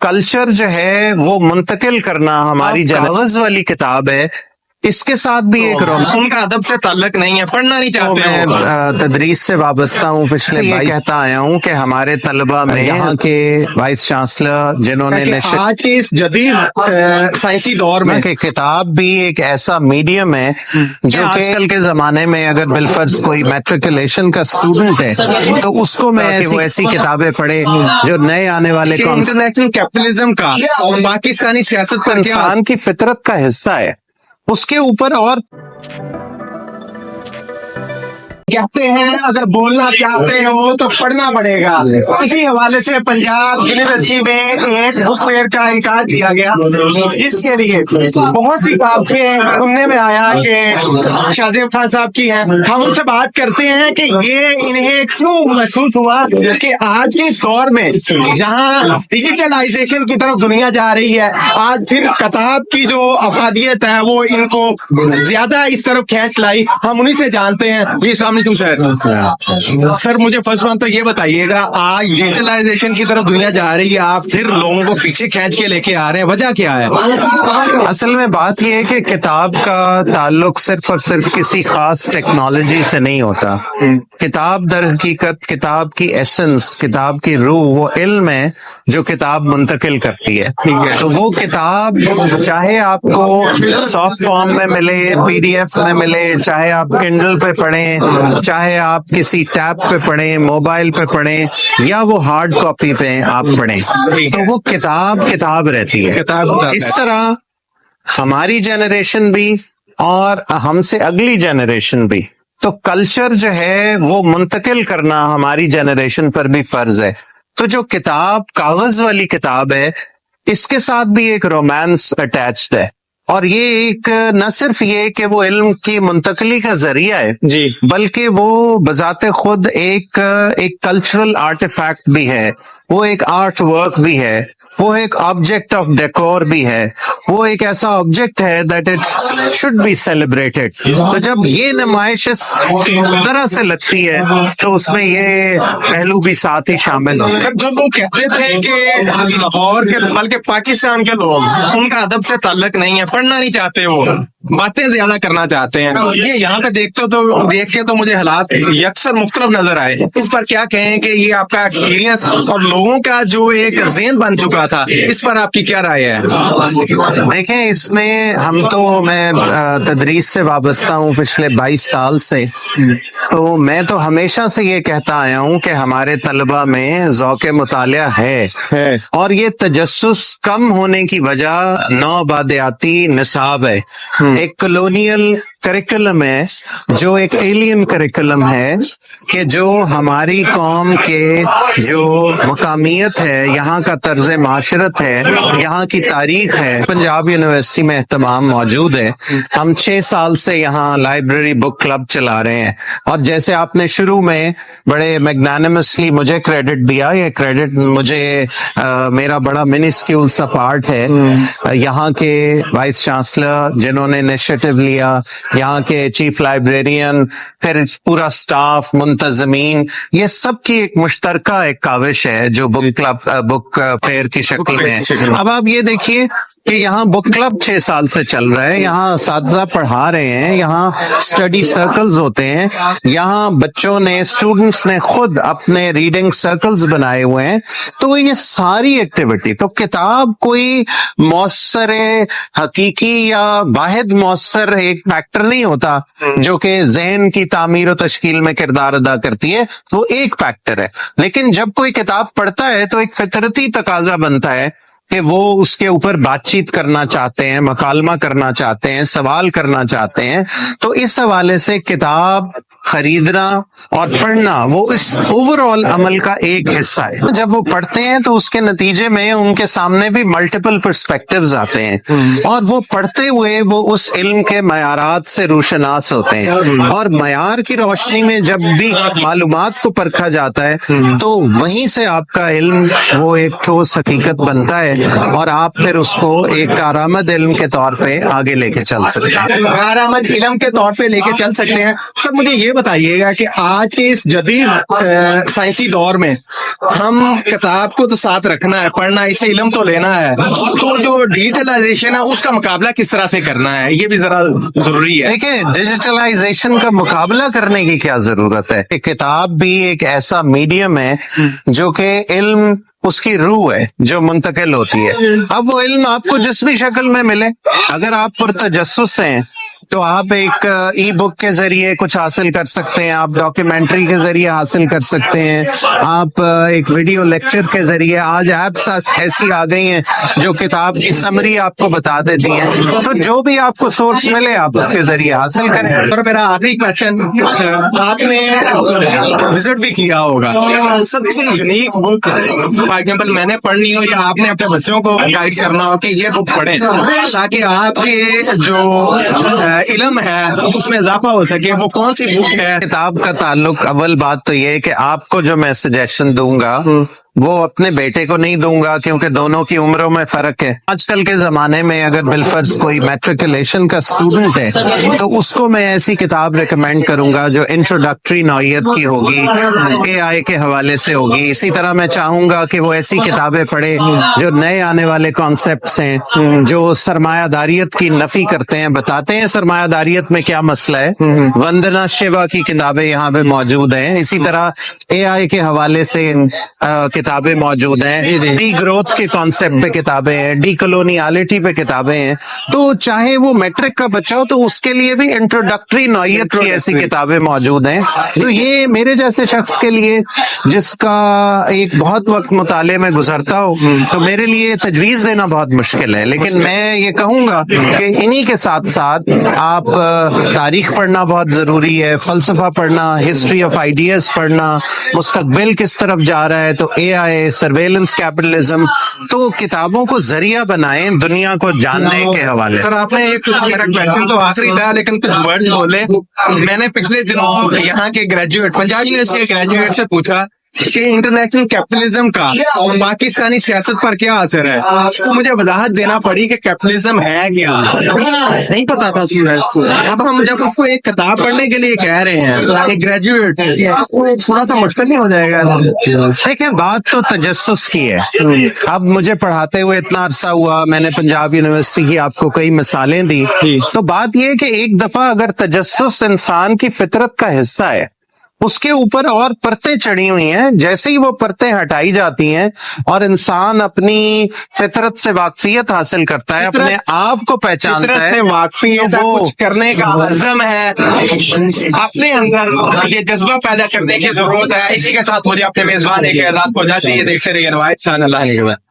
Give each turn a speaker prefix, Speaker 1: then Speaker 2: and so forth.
Speaker 1: Culture جو ہے وہ منتقل کرنا ہماری کاغذ والی کتاب ہے، اس کے ساتھ بھی ایک
Speaker 2: ان کا ادب سے تعلق نہیں ہے، پڑھنا نہیں چاہتے۔
Speaker 1: میں تدریس سے وابستہ ہوں، پچھلے یہ کہتا آیا ہوں کہ ہمارے طلبہ میں یہاں کے وائس چانسلر جنہوں نے
Speaker 2: آج کے اس جدید سائنسی دور میں
Speaker 1: کہ کتاب بھی ایک ایسا میڈیم ہے جو آج کل کے زمانے میں اگر بالفرض کوئی میٹریکولیشن کا اسٹوڈنٹ ہے تو اس کو میں ایسی کتابیں پڑھے جو نئے آنے والے
Speaker 2: انٹرنیشنل کیپٹلزم کا اور پاکستانی سیاست پر
Speaker 1: انسان کی فطرت کا حصہ ہے، اس کے اوپر اور
Speaker 2: کہتے ہیں اگر بولنا چاہتے ہو تو پڑھنا پڑے گا۔ اسی حوالے سے پنجاب یونیورسٹی میں ایک بک فیئر کا انعقاد کیا گیا جس کے لیے بہت سی کتابیں سننے میں آیا کہ شاہزیب خان صاحب کی ہیں۔ ہم ان سے بات کرتے ہیں کہ یہ انہیں کیوں محسوس ہوا کہ آج کے اس دور میں جہاں ڈیجیٹلائزیشن کی طرف دنیا جا رہی ہے، آج پھر کتاب کی جو افادیت ہے وہ ان کو زیادہ اس طرف کھینچ لائی۔ ہم انہیں سے جانتے ہیں۔ جی السلام علیکم سر، مجھے فرسٹ ون تو یہ بتائیے گا، آج ڈیجیٹلائزیشن کی طرف دنیا جا رہی ہے، آپ پھر لوگوں کو پیچھے کھینچ کے لے کے آ رہے ہیں، وجہ کیا ہے؟
Speaker 1: اصل میں بات یہ ہے کہ کتاب کا تعلق صرف اور صرف کسی خاص ٹیکنالوجی سے نہیں ہوتا۔ کتاب در حقیقت کتاب کی ایسنس، کتاب کی روح وہ علم ہے جو کتاب منتقل کرتی ہے۔ تو وہ کتاب چاہے آپ کو سافٹ فارم میں ملے، پی ڈی ایف میں ملے، چاہے آپ کنڈل پہ پڑھیں، چاہے آپ کسی ٹیب پہ پڑھیں، موبائل پہ پڑھیں، یا وہ ہارڈ کاپی پہ آپ پڑھیں، تو وہ کتاب رہتی ہے۔ اس طرح ہماری جنریشن بھی اور ہم سے اگلی جنریشن بھی، تو کلچر جو ہے وہ منتقل کرنا ہماری جنریشن پر بھی فرض ہے۔ تو جو کتاب کاغذ والی کتاب ہے، اس کے ساتھ بھی ایک رومانس اٹیچڈ ہے، اور یہ ایک نہ صرف یہ کہ وہ علم کی منتقلی کا ذریعہ ہے
Speaker 2: جی،
Speaker 1: بلکہ وہ بذات خود ایک کلچرل آرٹیفیکٹ بھی ہے، وہ ایک آرٹ ورک بھی ہے، وہ ایک آبجیکٹ آف ڈیکور بھی ہے، وہ ایک ایسا آبجیکٹ ہے that it should be celebrated. تو جب یہ نمائش اس طرح سے لگتی ہے تو اس میں یہ پہلو بھی ساتھ ہی شامل ہوتے ہیں۔
Speaker 2: جب وہ کہتے تھے کہ لاہور کے بلکہ پاکستان کے لوگ ان کا ادب سے تعلق نہیں ہے، پڑھنا نہیں چاہتے، وہ باتیں زیادہ کرنا چاہتے ہیں، یہ یہاں پہ دیکھ کے تو مجھے حالات یکسر مختلف نظر آئے۔ اس پر کیا کہیں کہ یہ آپ کا ایکسپیرینس اور لوگوں کا جو ایک ذہن بن چکا تھا، اس پر آپ کی کیا رائے ہے؟
Speaker 1: دیکھیں، اس میں میں تدریس سے وابستہ ہوں پچھلے 22 سال سے، تو میں تو ہمیشہ سے یہ کہتا آیا ہوں کہ ہمارے طلبہ میں ذوق مطالعہ ہے، اور یہ تجسس کم ہونے کی وجہ نوآبادیاتی نصاب ہے، ایک کلونیل کریکولم ہے، جو ایک ایلین کریکولم ہے کہ جو ہماری قوم کے جو مقامیت ہے، یہاں کا طرز معاشرت ہے، یہاں کی تاریخ ہے، پنجاب یونیورسٹی میں اہتمام موجود ہے۔ ہم 6 سال سے یہاں لائبریری بک کلب چلا رہے ہیں، اور جیسے آپ نے شروع میں بڑے میگنانمسلی مجھے کریڈٹ دیا، یہ کریڈٹ مجھے میرا بڑا منسکیول سا پارٹ ہے۔ یہاں کے وائس چانسلر جنہوں نے انیشیٹو لیا، یہاں کے چیف لائبریرین، پھر پورا سٹاف، منتظمین، یہ سب کی ایک مشترکہ ایک کاوش ہے جو بک کلب بک فیئر کی شکل میں ہے۔ اب آپ یہ دیکھیے کہ یہاں بک کلب 6 سال سے چل رہا ہے، یہاں اساتذہ پڑھا رہے ہیں، یہاں اسٹڈی سرکلز ہوتے ہیں، یہاں بچوں نے، اسٹوڈنٹس نے خود اپنے ریڈنگ سرکلز بنائے ہوئے ہیں۔ تو یہ ساری ایکٹیویٹی، تو کتاب کوئی مؤثر حقیقی یا واحد مؤثر ایک فیکٹر نہیں ہوتا جو کہ ذہن کی تعمیر و تشکیل میں کردار ادا کرتی ہے، وہ ایک فیکٹر ہے۔ لیکن جب کوئی کتاب پڑھتا ہے تو ایک فطرتی تقاضا بنتا ہے کہ وہ اس کے اوپر بات چیت کرنا چاہتے ہیں، مکالمہ کرنا چاہتے ہیں، سوال کرنا چاہتے ہیں۔ تو اس حوالے سے کتاب خریدنا اور پڑھنا وہ اس اوور آل عمل کا ایک حصہ ہے۔ جب وہ پڑھتے ہیں تو اس کے نتیجے میں ان کے سامنے بھی ملٹیپل پرسپیکٹیوز آتے ہیں، اور وہ پڑھتے ہوئے وہ اس علم کے معیارات سے روشناس ہوتے ہیں، اور معیار کی روشنی میں جب بھی معلومات کو پرکھا جاتا ہے تو وہیں سے آپ کا علم وہ ایک ٹھوس حقیقت بنتا ہے، اور آپ پھر اس کو ایک کارآمد علم کے طور پہ آگے لے کے چل سکتے ہیں۔
Speaker 2: کارآمد علم کے طور پہ لے کے چل سکتے ہیں۔ سر مجھے یہ بتائیے گا کہ آج کے اس جدید سائنسی دور میں ہم کتاب کو تو ساتھ رکھنا ہے, پڑھنا, اسے علم تو لینا ہے, تو جو ڈیجیٹلائزیشن ہے اس کا مقابلہ کس طرح سے کرنا ہے, یہ بھی ذرا ضروری ہے.
Speaker 1: دیکھیں, ڈیجیٹلائزیشن کا مقابلہ کرنے کی کیا ضرورت ہے؟ کتاب بھی ایک ایسا میڈیم ہے جو کہ علم اس کی روح ہے جو منتقل ہوتی ہے. اب وہ علم آپ کو جس بھی شکل میں ملے, اگر آپ پرتجسس ہیں تو آپ ایک ای بک کے ذریعے کچھ حاصل کر سکتے ہیں, آپ ڈاکیومنٹری کے ذریعے حاصل کر سکتے ہیں, آپ ایک ویڈیو لیکچر کے ذریعے, آج ایپس ایسی آ گئی ہیں جو کتاب کی سمری آپ کو بتا دیتی ہیں. تو جو بھی آپ کو سورس ملے آپ اس کے ذریعے حاصل کریں.
Speaker 2: اور میرا آخری کوشچن, آپ نے وزٹ بھی کیا ہوگا, سب سے یونیک بک فار ایگزامپل میں نے پڑھنی ہو یا آپ نے اپنے بچوں کو گائیڈ کرنا ہو کہ یہ بک پڑھیں تاکہ آپ کے جو علم ہے اس میں اضافہ ہو سکے, وہ کون سی بک ہے؟
Speaker 1: کتاب کا تعلق, اول بات تو یہ ہے کہ آپ کو جو میں سجیشن دوں گا وہ اپنے بیٹے کو نہیں دوں گا کیونکہ دونوں کی عمروں میں فرق ہے. آج کل کے زمانے میں اگر بالفرض کوئی میٹریکولیشن کا اسٹوڈنٹ ہے تو اس کو میں ایسی کتاب ریکمینڈ کروں گا جو انٹروڈکٹری نوعیت کی ہوگی, اے آئی کے حوالے سے ہوگی. اسی طرح میں چاہوں گا کہ وہ ایسی کتابیں پڑھے جو نئے آنے والے کانسیپٹس ہیں, جو سرمایہ داریت کی نفی کرتے ہیں, بتاتے ہیں سرمایہ داریت میں کیا مسئلہ ہے. وندنا شیوا کی کتابیں یہاں پہ موجود ہیں. اسی طرح اے آئی کے حوالے سے کتابیں موجود ہیں, ڈی گروتھ کے کانسیپٹ پہ کتابیں ہیں, ڈی کلونیالٹی پہ کتابیں ہیں. تو چاہے وہ میٹرک کا بچہ ہو تو اس کے لیے بھی انٹروڈکٹری نوعیت کی ایسی کتابیں موجود ہیں. تو یہ میرے جیسے شخص کے لیے جس کا ایک بہت وقت مطالعے میں گزرتا ہو تو میرے لیے تجویز دینا بہت مشکل ہے. لیکن میں یہ کہوں گا کہ انہی کے ساتھ ساتھ آپ تاریخ پڑھنا بہت ضروری ہے, فلسفہ پڑھنا, ہسٹری آف آئیڈیاز پڑھنا, مستقبل کس طرف جا رہا ہے, تو اے آئی, سرویلنس کیپٹلزم. تو کتابوں کو ذریعہ بنائیں دنیا کو جاننے کے حوالے سے.
Speaker 2: سر آپ نے ایک میرا کوشچن تو آخری تھا لیکن کچھ ورڈ بولے. میں نے پچھلے دنوں یہاں کے گریجویٹ, پنجاب یونیورسٹی کے گریجویٹ سے پوچھا کہ انٹرنیشنل کیپٹلزم کا پاکستانی سیاست پر کیا اثر ہے, تو مجھے وضاحت دینا پڑی کہ کیپٹلزم ہے کیا, نہیں پتا تھا اسٹوڈنٹس کو. اب ہم جب اس کو ایک کتاب پڑھنے کے لیے کہہ رہے ہیں ایک گریجویٹ, تھوڑا سا مشکل نہیں ہو جائے گا؟
Speaker 1: دیکھیں, بات تو تجسس کی ہے. اب مجھے پڑھاتے ہوئے اتنا عرصہ ہوا, میں نے پنجاب یونیورسٹی کی آپ کو کئی مثالیں دی. تو بات یہ ہے کہ ایک دفعہ اگر تجسس انسان کی فطرت کا حصہ ہے, اس کے اوپر اور پرتیں چڑھی ہوئی ہیں, جیسے ہی وہ پرتیں ہٹائی جاتی ہیں اور انسان اپنی فطرت سے واقفیت حاصل کرتا ہے, اپنے آپ کو پہچانتا ہے,
Speaker 2: واقفیت کچھ کرنے کا عزم ہے, اپنے اندر یہ جذبہ پیدا کرنے کی ضرورت ہے. اسی کے ساتھ مجھے اپنے میزبان ایک اعزاز پہنچاتے ہیں. دیکھتے رہیے روایت شان اللہ.